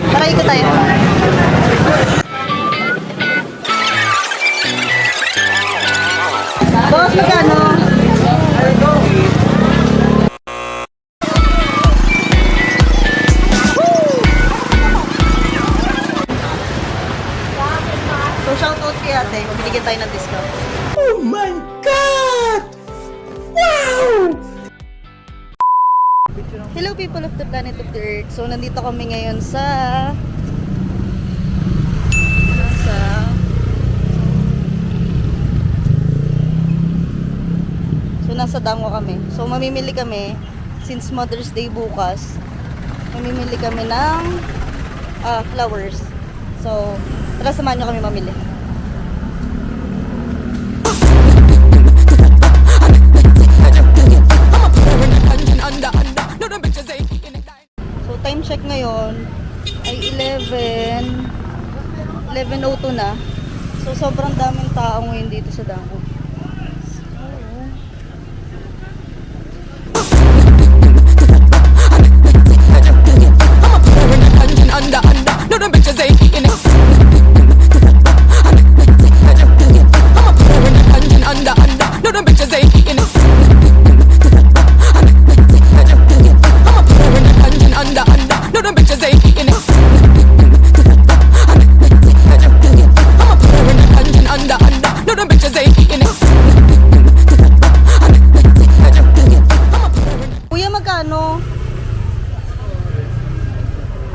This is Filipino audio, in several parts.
Tara, ikot tayo. Boss, magkano? So, shoutout kay ate. Binigyan tayo ng discount. Oh my God! Wow! Hello people of the planet of the earth. So nandito kami ngayon sa nasa Dango kami. So mamimili kami since Mother's Day bukas. Mamimili kami ng flowers. So tara, samahan nyo kami mamili. So time check ngayon ay 11:02 na. So sobrang daming tao ngayon dito sa Dango.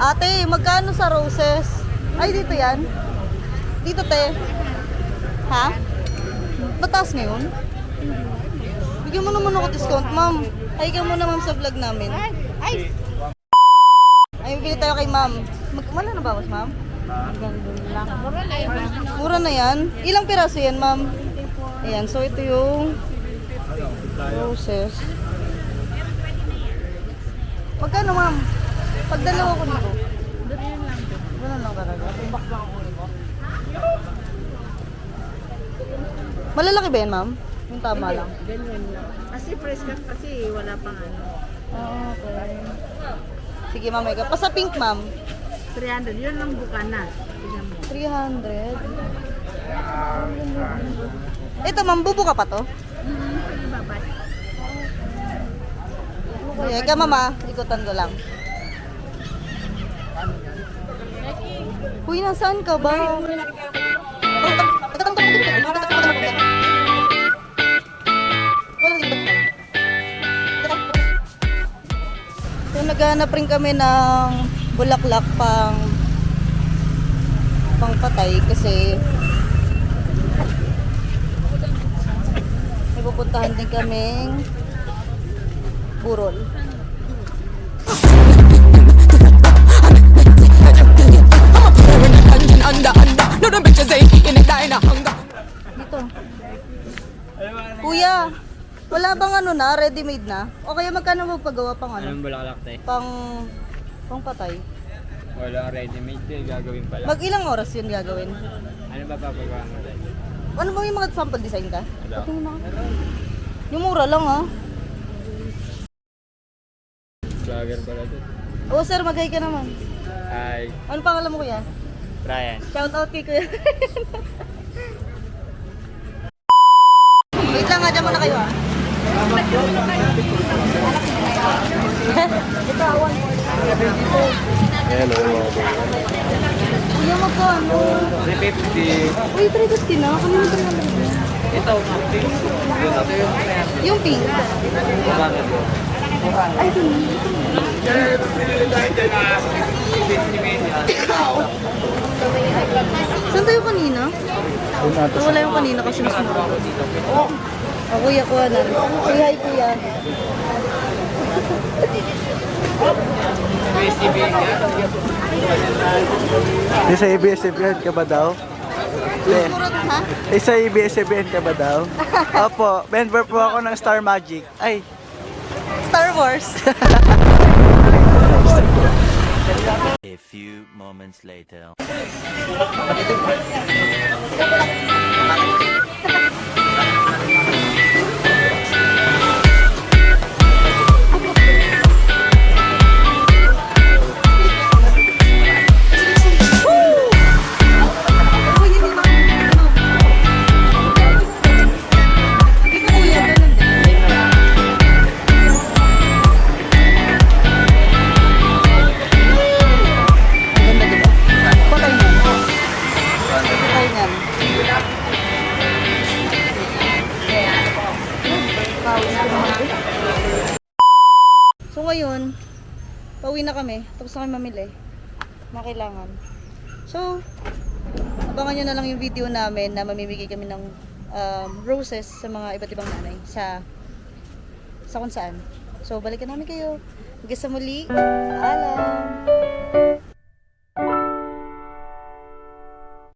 Ate, magkano sa roses? Ay, dito yan? Dito, te. Ha? Mataas ngayon? Bigyan mo naman ako discount, ma'am. Ay, ka muna, ma'am, sa vlog namin. Ay, bibili tayo kay ma'am. Wala na bawas, ma'am? Mura na yan. Ilang piraso yan, ma'am? Ayan, so ito yung roses. Magkano, ma'am? Pag dalawa ko nito. Ganun lang talaga. Malalaki ba yan, ma'am? Yung tama lang. Ganyan lang. Kasi fresh cut kasi wala pang ano. Okay. Sige, ma'am. Pa sa pink, ma'am. 300. Yun lang buka na. Tingnan mo. 300. Ito, ma'am. Bubuka pa to? Babay. Kaya, ikaw, mama. Ikutan ko lang. Uy, nasaan ka ba? So, naghahanap rin kami ng bulaklak pang patay kasi may pupuntahan din kaming burol. Dito. Kuya, wala bang ano na, ready-made na? O kaya magkano magpagawa pang ano? Anong bulaklak tayo? Pang patay. Wala ready-made tayo, gagawin pala. Mag ilang oras yun gagawin? Ano ba papagawa mo tayo? Ano ba yung mga sample design ka? Wala. Patingin ako. Yung mura lang ha. Vlogger pala to. Oo sir, mag-hi ka naman. Hi, Ano pangalan mo kuya? Brian. Shout out kay kuya. Wait lang, dyan muna kayo ha. Ito, awan. Ayan o. Kuya, magkano? 350. Uy, 350 na. Kanina ito na lang. Ito, Yung pink. Ay, ito na. Saan tayo kanina? Wala yung kanina kasi mas mura. Oh, kuya, kuha na. Say hi, kuya. Sa ABS-CBN ka ba daw? Mura, ha? Sa ABS-CBN ka ba daw? Opo, member po ako ng Star Magic. Ay, Star Wars. A few moments later. ngayon, pauwi na kami. Tapos na kami mamili. Mga kailangan. So, abangan nyo na lang yung video namin na mamimigay kami ng roses sa mga iba't ibang nanay sa kung saan. So, balikan namin kayo. Hanggang sa muli. Paalam!